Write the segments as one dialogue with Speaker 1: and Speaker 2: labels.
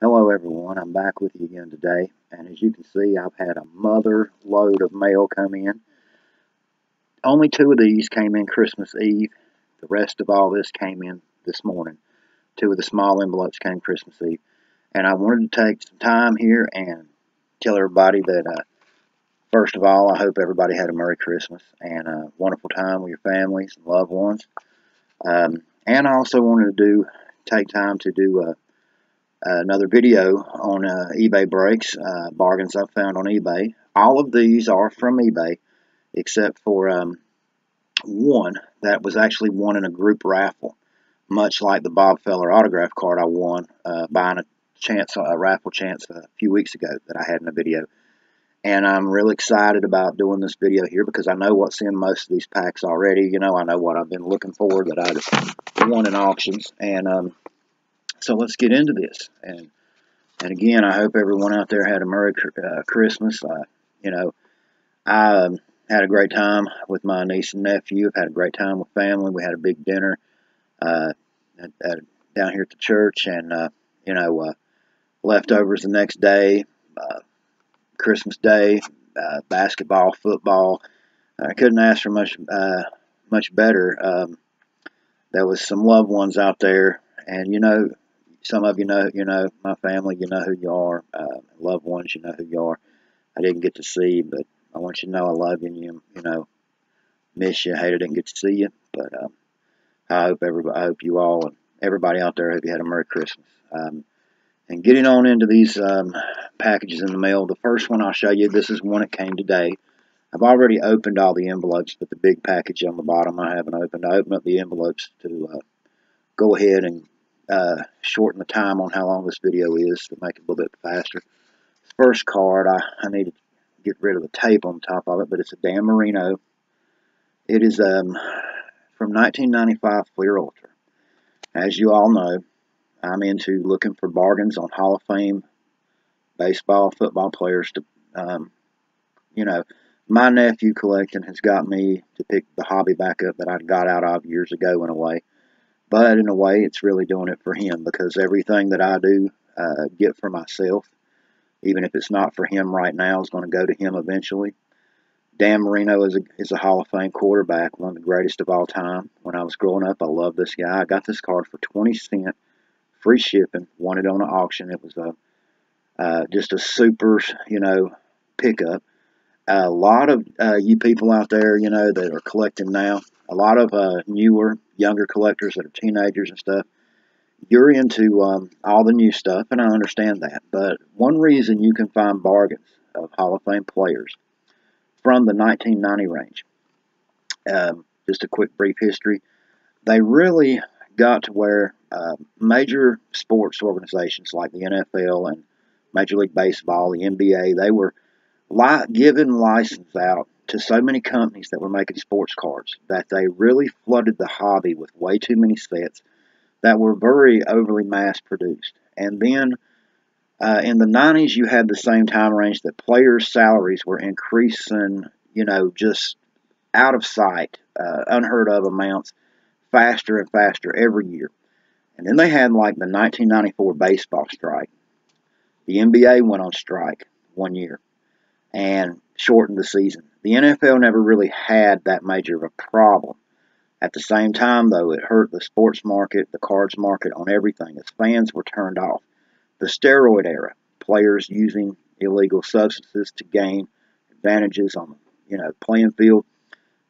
Speaker 1: Hello everyone, I'm back with you again today, and as you can see I've had a mother load of mail come in. Only two of these came in Christmas Eve. The rest of all this came in this morning. Two of the small envelopes came Christmas Eve. And I wanted to take some time here and tell everybody that first of all, I hope everybody had a Merry Christmas and a wonderful time with your families and loved ones. And I also wanted to take time to do another video on eBay breaks, bargains I've found on eBay. All of these are from eBay, except for one that was actually won in a group raffle, much like the Bob Feller autograph card I won buying a raffle chance a few weeks ago that I had in a video. And I'm really excited about doing this video here because I know what's in most of these packs already. You know, I know what I've been looking for that I won in auctions. And so let's get into this. And again, I hope everyone out there had a Merry Christmas. You know, I had a great time with my niece and nephew. I've had a great time with family. We had a big dinner down here at the church, and leftovers the next day, Christmas Day, basketball, football. I couldn't ask for much better. There was some loved ones out there, and some of you know my family. You know who you are. Loved ones, you know who you are. I didn't get to see, but I want you to know I love you, and you miss you. Hate I didn't get to see you, but I hope you all and everybody out there, I hope you had a Merry Christmas. And getting on into these packages in the mail, the first one I'll show you, this is one that came today. I've already opened all the envelopes, but the big package on the bottom I haven't opened. I opened up the envelopes to go ahead and shorten the time on how long this video is to make it a little bit faster. First card, I need to get rid of the tape on top of it, but it's a Dan Marino. It is from 1995 Fleer Ultra. As you all know, I'm into looking for bargains on Hall of Fame baseball, football players. My nephew collecting has got me to pick the hobby back up that I got out of years ago in a way. But in a way, it's really doing it for him because everything that I do get for myself, even if it's not for him right now, is going to go to him eventually. Dan Marino is a Hall of Fame quarterback, one of the greatest of all time. When I was growing up, I loved this guy. I got this card for 20 cents, free shipping, won it on an auction. It was just a super, pickup. A lot of you people out there, that are collecting now, a lot of newer, younger collectors that are teenagers and stuff, you're into all the new stuff, and I understand that. But one reason you can find bargains of Hall of Fame players from the 1990 range, just a quick brief history, they really got to where major sports organizations like the NFL and Major League Baseball, the NBA, they were giving license out to so many companies that were making sports cards that they really flooded the hobby with way too many sets that were very overly mass-produced. And then in the 90s, you had the same time range that players' salaries were increasing, just out of sight, unheard of amounts, faster and faster every year. And then they had like the 1994 baseball strike. The NBA went on strike one year and shortened the season. The NFL never really had that major of a problem. At the same time, though, it hurt the sports market, the cards market, on everything, as fans were turned off. The steroid era, players using illegal substances to gain advantages on the playing field,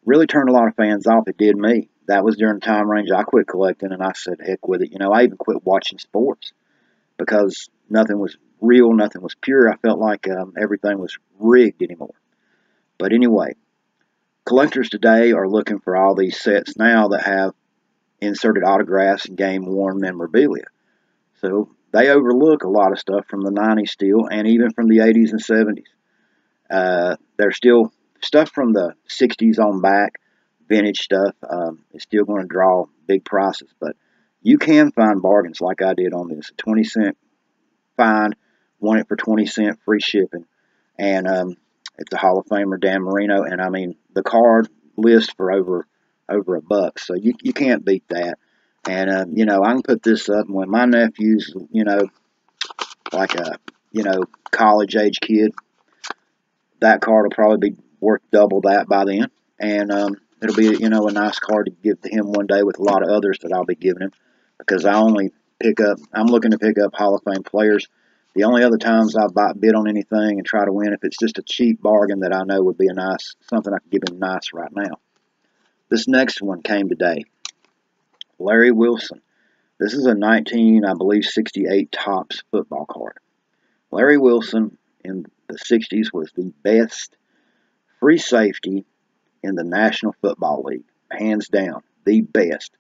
Speaker 1: really turned a lot of fans off. It did me. That was during the time range I quit collecting, and I said, heck with it. I even quit watching sports because nothing was real, nothing was pure. I felt like everything was rigged anymore. But anyway, collectors today are looking for all these sets now that have inserted autographs and game-worn memorabilia. So they overlook a lot of stuff from the 90s still, and even from the 80s and 70s. There's still stuff from the 60s on back, vintage stuff. Is still going to draw big prices, but you can find bargains like I did on this. A 20-cent find, won it for 20 cents, free shipping, and it's a Hall of Famer, Dan Marino, and I mean the card list for over $1, so you can't beat that. And I can put this up, and when my nephews, like a, college age kid, that card will probably be worth double that by then. And it'll be, a nice card to give to him one day with a lot of others that I'll be giving him, because I'm looking to pick up Hall of Fame players. The only other times I bid on anything and try to win, if it's just a cheap bargain that I know would be something I could give him nice right now. This next one came today. Larry Wilson. This is a 68 Topps football card. Larry Wilson in the 60s was the best free safety in the National Football League. Hands down, the best.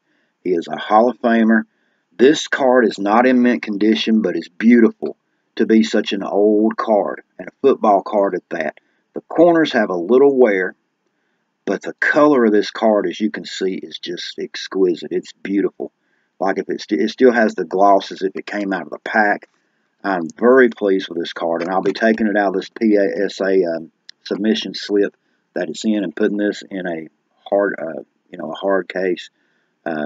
Speaker 1: He is a Hall of Famer. This card is not in mint condition, but is beautiful to be such an old card, and a football card at that. The corners have a little wear, but the color of this card, as you can see, is just exquisite. It's beautiful. Like if it still has the gloss as if it came out of the pack. I'm very pleased with this card, and I'll be taking it out of this PSA submission slip that it's in and putting this in a hard case,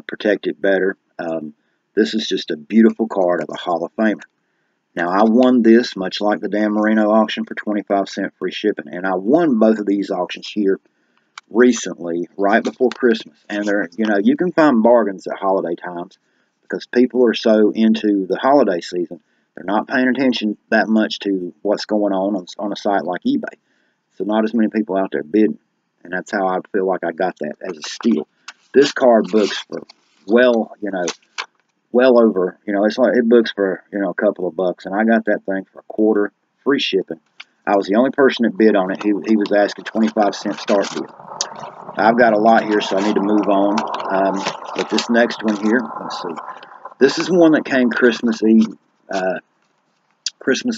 Speaker 1: protect it better. This is just a beautiful card of a Hall of Famer. Now, I won this, much like the Dan Marino auction, for 25-cent free shipping, and I won both of these auctions here recently, right before Christmas. And you can find bargains at holiday times because people are so into the holiday season. They're not paying attention that much to what's going on a site like eBay. So not as many people out there bidding. And that's how I feel like I got that as a steal. This card books for well over, it books for, a couple of bucks. And I got that thing for a quarter, free shipping. I was the only person that bid on it. He was asking 25-cent start bid. I've got a lot here, so I need to move on. But this next one here, let's see. This is one that came Christmas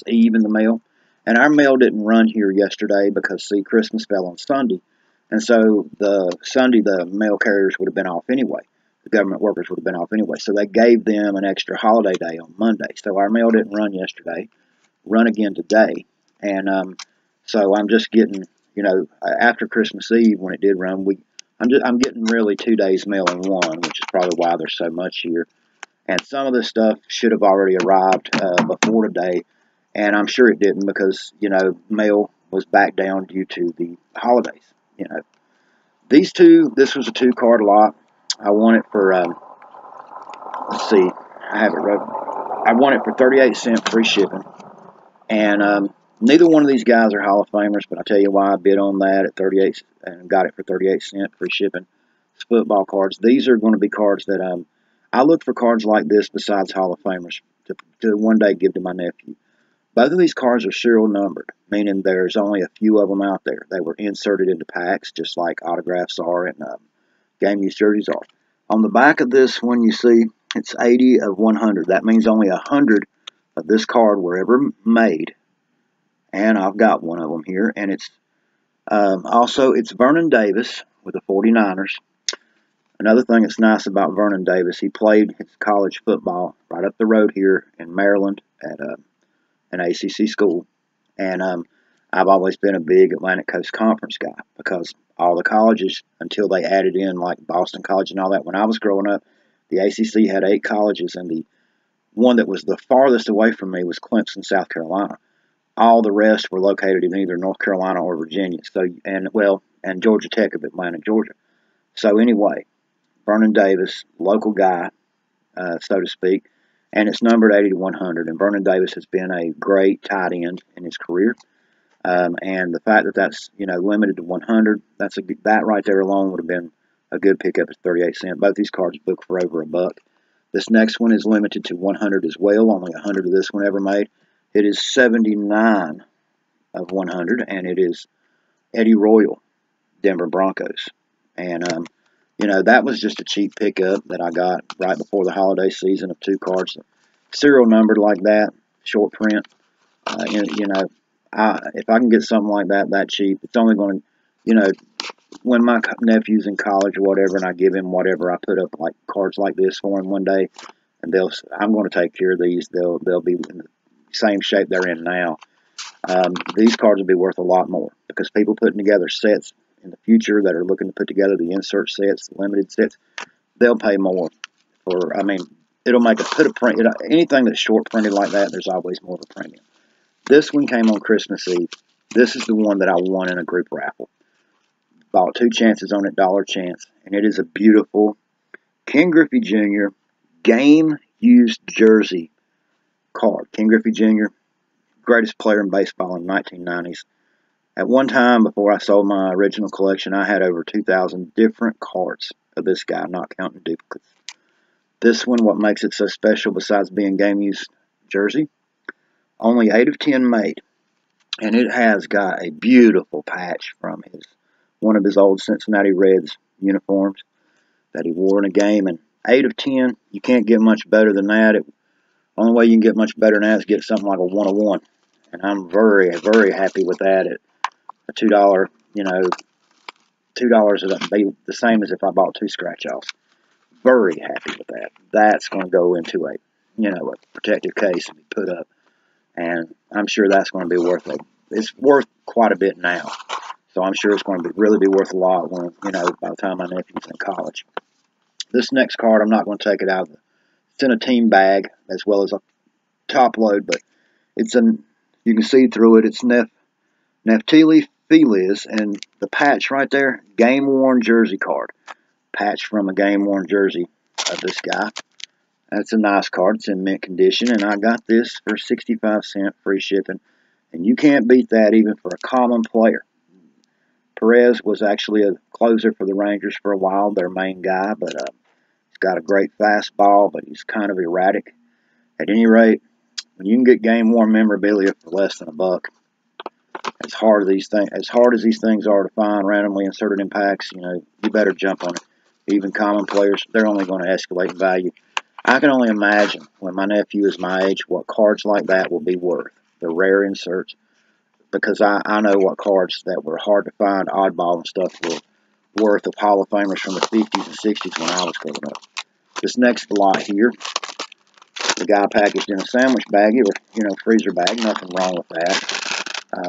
Speaker 1: Eve in the mail. And our mail didn't run here yesterday because, see, Christmas fell on Sunday. And so the Sunday, the mail carriers would have been off anyway. The government workers would have been off anyway. So they gave them an extra holiday day on Monday. So our mail didn't run yesterday. Run again today. And so I'm just getting, after Christmas Eve when it did run, I'm getting really 2 days mail in one, which is probably why there's so much here. And some of this stuff should have already arrived before today. And I'm sure it didn't because, mail was back down due to the holidays. This was a 2-card lot. I won it for, let's see, I have it right. I won it for 38-cent free shipping. And neither one of these guys are Hall of Famers, but I'll tell you why I bid on that at 38 and got it for 38-cent free shipping. It's football cards. These are going to be cards that I look for cards like this besides Hall of Famers to one day give to my nephew. Both of these cards are serial numbered, meaning there's only a few of them out there. They were inserted into packs, just like autographs are and game use jerseys are. On the back of this one, you see it's 80 of 100. That means only 100 of this card were ever made. And I've got one of them here. And it's it's Vernon Davis with the 49ers. Another thing that's nice about Vernon Davis, he played his college football right up the road here in Maryland at an ACC school. And I've always been a big Atlantic Coast Conference guy because all the colleges, until they added in like Boston College and all that, when I was growing up, the ACC had 8 colleges, and the one that was the farthest away from me was Clemson, South Carolina. All the rest were located in either North Carolina or Virginia. So, and Georgia Tech of Atlanta, Georgia. So anyway, Vernon Davis, local guy, so to speak, and it's numbered 80 to 100. And Vernon Davis has been a great tight end in his career. And the fact that that's limited to 100, that right there alone would have been a good pickup at 38-cent. Both these cards book for over $1. This next one is limited to 100 as well. Only 100 of this one ever made. It is 79 of 100, and it is Eddie Royal, Denver Broncos. And that was just a cheap pickup that I got right before the holiday season of 2 cards, serial numbered like that, short print. If I can get something like that cheap, it's only going to, when my nephew's in college or whatever, and I give him whatever, I put up like cards like this for him one day, and I'm going to take care of these. They'll be in the same shape they're in now. These cards will be worth a lot more because people putting together sets in the future that are looking to put together the insert sets, the limited sets, they'll pay more for. it'll make put a print. Anything that's short printed like that, there's always more of a premium. This one came on Christmas Eve. This is the one that I won in a group raffle. Bought 2 chances on it, dollar chance, and it is a beautiful Ken Griffey Jr. game used jersey card. Ken Griffey Jr., greatest player in baseball in the 1990s. At one time, before I sold my original collection, I had over 2,000 different cards of this guy, not counting duplicates. This one, what makes it so special besides being game used jersey, only 8 of 10 made. And it has got a beautiful patch from one of his old Cincinnati Reds uniforms that he wore in a game. And 8 of 10, you can't get much better than that. Only way you can get much better than that is get something like a 101. And I'm very, very happy with that at a $2, $2 would be the same as if I bought 2 scratch-offs. Very happy with that. That's going to go into a protective case and be put up. And I'm sure that's going to be worth it. It's worth quite a bit now. So I'm sure it's going to really be worth a lot when, by the time my nephew's in college. This next card, I'm not going to take it out. It's in a team bag as well as a top load, but you can see through it. It's Neftali Feliz, and the patch right there, game-worn jersey card. Patch from a game-worn jersey of this guy. That's a nice card. It's in mint condition, and I got this for 65 cents free shipping. And you can't beat that even for a common player. Perez was actually a closer for the Rangers for a while, their main guy, but he's got a great fastball, but he's kind of erratic. At any rate, when you can get game-worn memorabilia for less than $1, as hard as these things are to find randomly inserted in packs, you better jump on it. Even common players, they're only going to escalate in value. I can only imagine when my nephew is my age what cards like that will be worth. The rare inserts, because I know what cards that were hard to find, oddball and stuff, were worth of Hall of Famers from the 50s and 60s when I was growing up. This next lot here, the guy packaged in a sandwich baggie or freezer bag. Nothing wrong with that.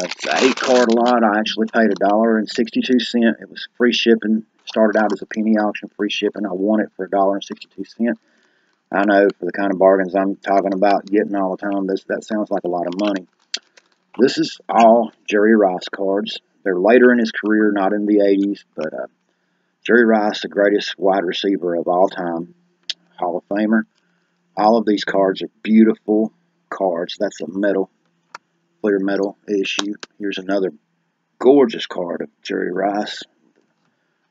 Speaker 1: It's an 8-card lot. I actually paid $1.62. It was free shipping. Started out as a penny auction, free shipping. I won it for $1.62. I know for the kind of bargains I'm talking about getting all the time, that sounds like a lot of money. This is all Jerry Rice cards. They're later in his career, not in the 80s, but Jerry Rice, the greatest wide receiver of all time, Hall of Famer. All of these cards are beautiful cards. That's a clear metal issue. Here's another gorgeous card of Jerry Rice.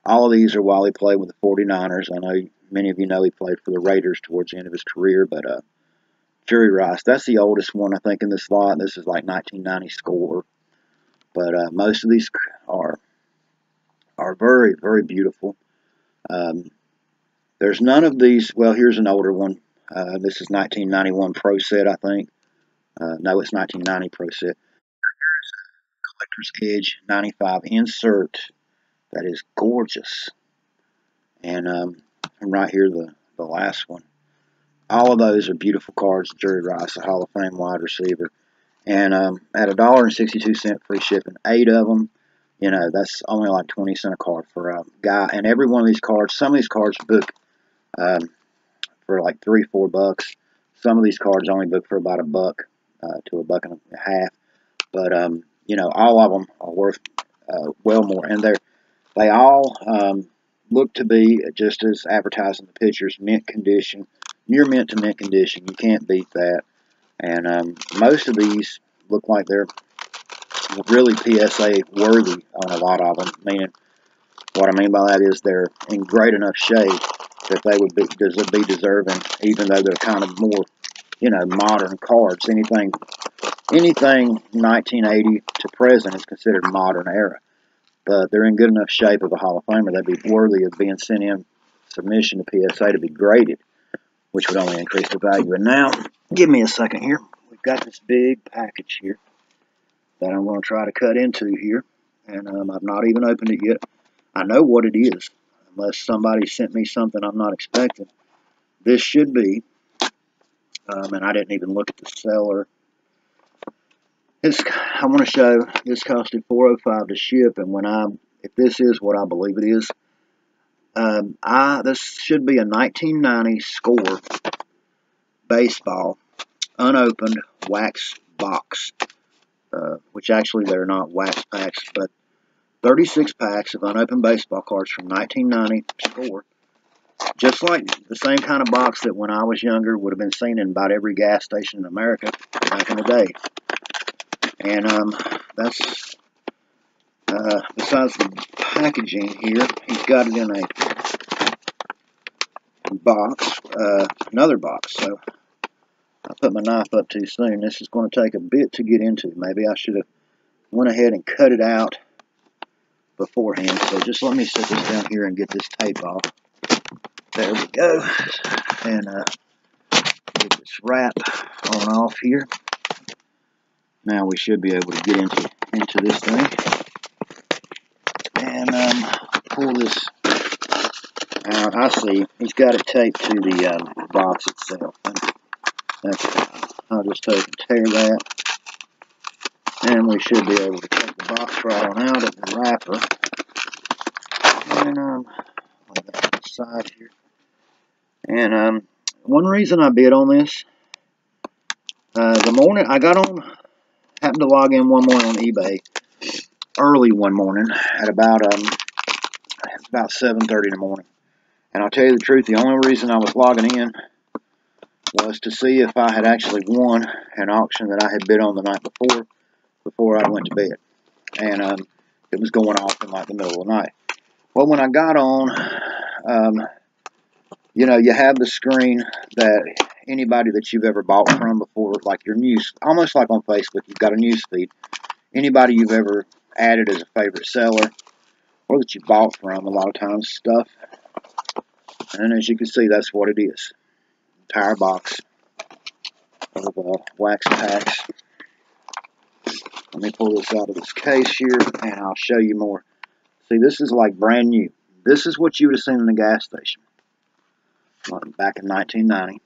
Speaker 1: All of these are while he played with the 49ers. I know many of you know he played for the Raiders towards the end of his career, but Jerry Rice, that's the oldest one, I think, in this lot. This is like 1990 score. But most of these are very, very beautiful. There's none of these. Well, here's an older one. This is 1991 Pro Set, I think. No, it's 1990 Pro Set. Collector's Edge 95 insert. That is gorgeous. And right here, the last one. All of those are beautiful cards. Jerry Rice, a Hall of Fame wide receiver. And at $1.62 free shipping, 8 of them, that's only like 20 cents a card for a guy. And every one of these cards, some of these cards book for like $3-4. Some of these cards only book for about $1 to $1.50. But all of them are worth well more, and they all look to be just as advertised in the pictures, mint condition, near mint to mint condition. You can't beat that. And most of these look like they're really PSA worthy on a lot of them. Meaning, what I mean by that is they're in great enough shape that they would be deserving, even though they're kind of more, modern cards. Anything 1980 to present is considered modern era. But they're in good enough shape of a Hall of Famer. They'd be worthy of being sent in submission to PSA to be graded, which would only increase the value. And now, give me a second here. We've got this big package here that I'm going to try to cut into here. And I've not even opened it yet. I know what it is, unless somebody sent me something I'm not expecting. This should be, and I didn't even look at the seller. I want to show this costed $4.05 to ship, and if this is what I believe it is, this should be a 1990 score baseball unopened wax box, which actually they're not wax packs, but 36 packs of unopened baseball cards from 1990 score. Just like the same kind of box that when I was younger would have been seen in about every gas station in America back in the day. And that's, besides the packaging here, he's got it in a box, another box. So I put my knife up too soon. This is going to take a bit to get into. Maybe I should have went ahead and cut it out beforehand. So just let me set this down here and get this tape off. There we go. And get this wrap on off here. Now we should be able to get into this thing. And pull this out. I see he's got it taped to the box itself. That's fine. I'll just take and tear that. And we should be able to take the box right on out of the wrapper. And lay that on the side here. And one reason I bid on this, the morning I got on, happened to log in one morning on eBay early one morning at about 7:30 in the morning. And I'll tell you the truth, the only reason I was logging in was to see if I had actually won an auction that I had bid on the night before I went to bed. And it was going off in like the middle of the night. Well, when I got on, you know, you have the screen that anybody that you've ever bought from before, like your news, almost like on Facebook, you've got a news feed. Anybody you've ever added as a favorite seller or that you bought from, a lot of times stuff. And as you can see, that's what it is. Entire box of wax packs. Let me pull this out of this case here and I'll show you more. See, this is like brand new. This is what you would have seen in the gas station back in 1990.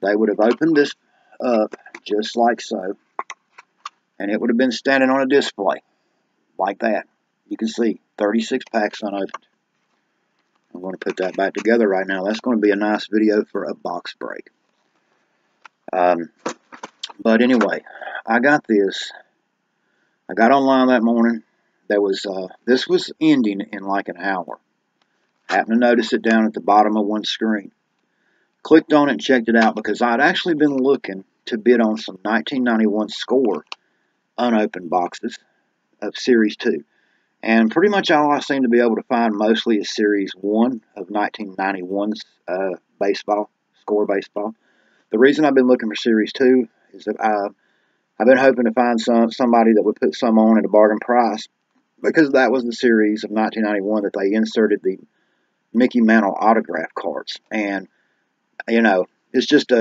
Speaker 1: They would have opened this up just like so, and it would have been standing on a display like that. You can see 36 packs unopened. I'm going to put that back together right now. That's going to be a nice video for a box break. But anyway, I got this. I got online that morning. There was this was ending in like an hour. Happened to notice it down at the bottom of one screen. Clicked on it and checked it out because I'd actually been looking to bid on some 1991 score unopened boxes of Series 2. And pretty much all I seem to be able to find mostly is Series 1 of 1991's baseball, score baseball. The reason I've been looking for Series 2 is that I've been hoping to find somebody that would put some on at a bargain price, because that was the series of 1991 that they inserted the Mickey Mantle autograph cards. And, you know, it's just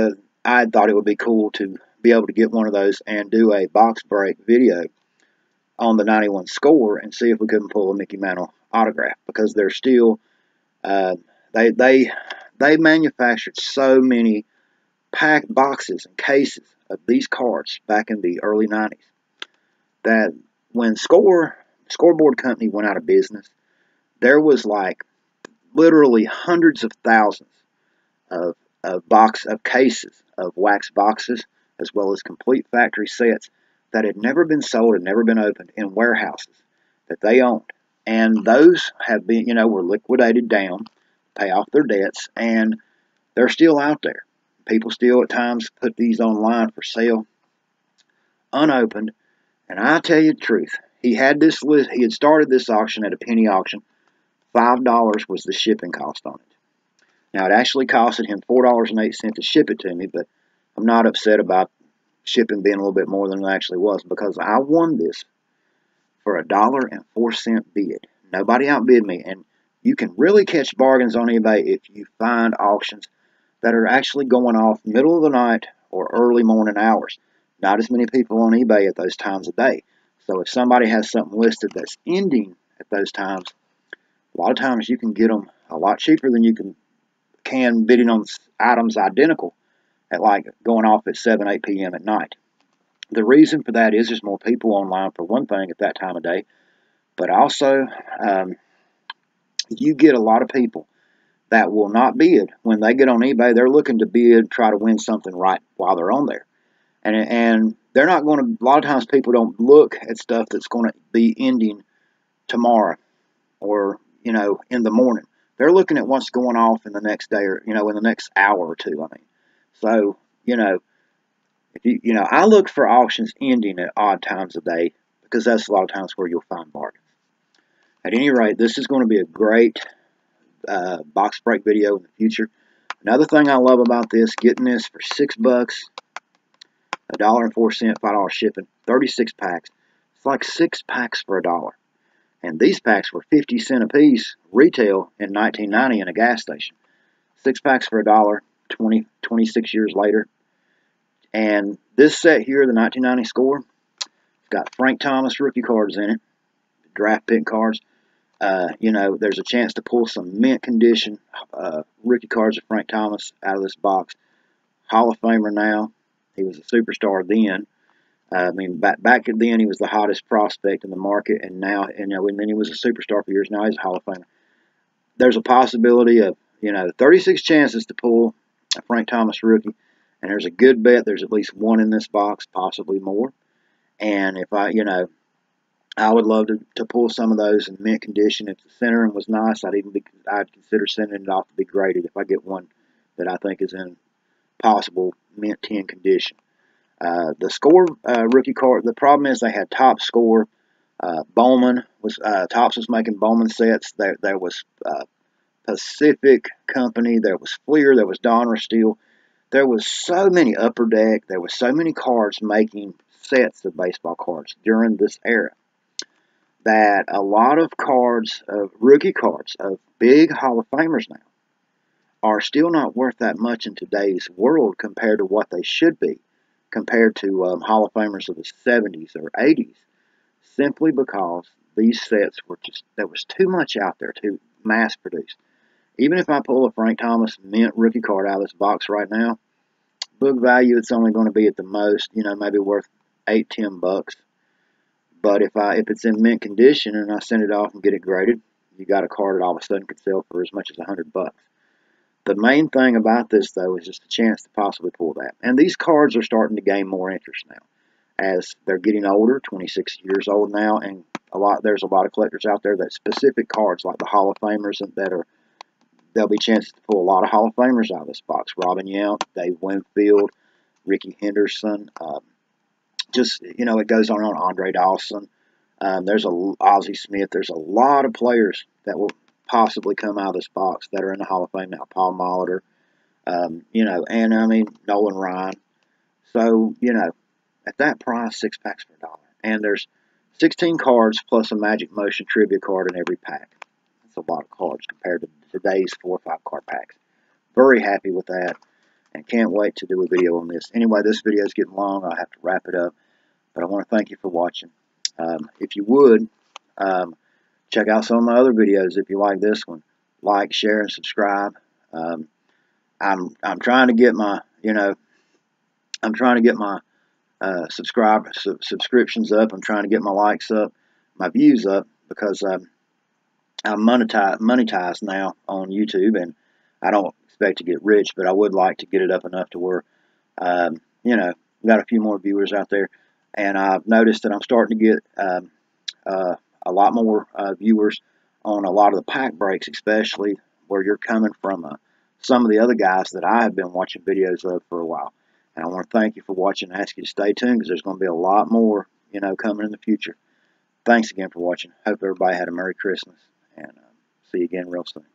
Speaker 1: I thought it would be cool to be able to get one of those and do a box break video on the 91 score and see if we couldn't pull a Mickey Mantle autograph, because they're still, they manufactured so many boxes and cases of these cards back in the early 90s that when Scoreboard Company went out of business, there was like literally hundreds of thousands of cases of wax boxes, as well as complete factory sets that had never been sold and never been opened in warehouses that they owned. And those have been, you know, were liquidated down, pay off their debts, and they're still out there. People still at times put these online for sale, unopened. And I tell you the truth, he had started this auction at a penny auction. $5 was the shipping cost on it. Now, it actually costed him $4.08 to ship it to me, but I'm not upset about shipping being a little bit more than it actually was, because I won this for $1.04 bid. Nobody outbid me, and you can really catch bargains on eBay if you find auctions that are actually going off middle of the night or early morning hours. Not as many people on eBay at those times of day. So if somebody has something listed that's ending at those times, a lot of times you can get them a lot cheaper than you can bidding on items identical at like going off at 7, 8 p.m. at night. The reason for that is there's more people online, for one thing, at that time of day. But also, you get a lot of people that will not bid. When they get on eBay, they're looking to bid, try to win something right while they're on there. And they're not going to, a lot of times people don't look at stuff that's going to be ending tomorrow or, you know, in the morning. They're looking at what's going off in the next day or, you know, in the next hour or two, I mean. So, you know, if you know, I look for auctions ending at odd times of day because that's a lot of times where you'll find bargains. At any rate, this is going to be a great box break video in the future. Another thing I love about this, getting this for $6, $1.04, $5 shipping, 36 packs. It's like 6 packs for $1. And these packs were 50 cents a piece, retail in 1990 in a gas station. 6 packs for $1, 26 years later. And this set here, the 1990 score, it's got Frank Thomas rookie cards in it, draft pick cards. You know, there's a chance to pull some mint condition rookie cards of Frank Thomas out of this box. Hall of Famer now. He was a superstar then. I mean, back then he was the hottest prospect in the market, and now, and then he was a superstar for years. Now he's a Hall of Famer. There's a possibility of, 36 chances to pull a Frank Thomas rookie, and there's a good bet there's at least one in this box, possibly more. And if I would love to pull some of those in mint condition. If the centering was nice, I'd consider sending it off to be graded if I get one that I think is in possible mint 10 condition. The score rookie card, the problem is they had top score. Bowman was Topps was making Bowman sets. There was Pacific Company. There was Fleer. There was Donruss Steel. There was so many Upper Deck. There was so many cards making sets of baseball cards during this era that a lot of cards, of rookie cards, of big Hall of Famers now, are still not worth that much in today's world compared to what they should be, compared to Hall of Famers of the 70s or 80s, simply because these sets were just, there was too much out there to mass produce. Even if I pull a Frank Thomas mint rookie card out of this box right now, book value, it's only going to be at the most, maybe worth $8, $10. But if it's in mint condition and I send it off and get it graded, you got a card that all of a sudden could sell for as much as $100. The main thing about this, though, is just a chance to possibly pull that. And these cards are starting to gain more interest now as they're getting older, 26 years old now, and there's a lot of collectors out there that specific cards like the Hall of Famers there'll be chances to pull a lot of Hall of Famers out of this box. Robin Yount, Dave Winfield, Ricky Henderson, it goes on. Andre Dawson. There's Ozzie Smith. There's a lot of players that will possibly come out of this box that are in the Hall of Fame now. Paul Molitor, Nolan Ryan. So, at that price, 6 packs for $1. And there's 16 cards plus a Magic Motion trivia card in every pack. That's a lot of cards compared to today's 4 or 5 card packs. Very happy with that. And can't wait to do a video on this. Anyway, this video is getting long. I'll have to wrap it up. But I want to thank you for watching. If you would, check out some of my other videos if you like this one. Like, share, and subscribe. I'm trying to get my, subscriptions up. I'm trying to get my likes up, my views up, because I'm monetized now on YouTube, and I don't expect to get rich, but I would like to get it up enough to where, got a few more viewers out there. And I've noticed that I'm starting to get a lot more viewers on a lot of the pack breaks, especially where you're coming from some of the other guys that I have been watching videos of for a while. And I want to thank you for watching and ask you to stay tuned because there's going to be a lot more, coming in the future. Thanks again for watching. Hope everybody had a Merry Christmas, and see you again real soon.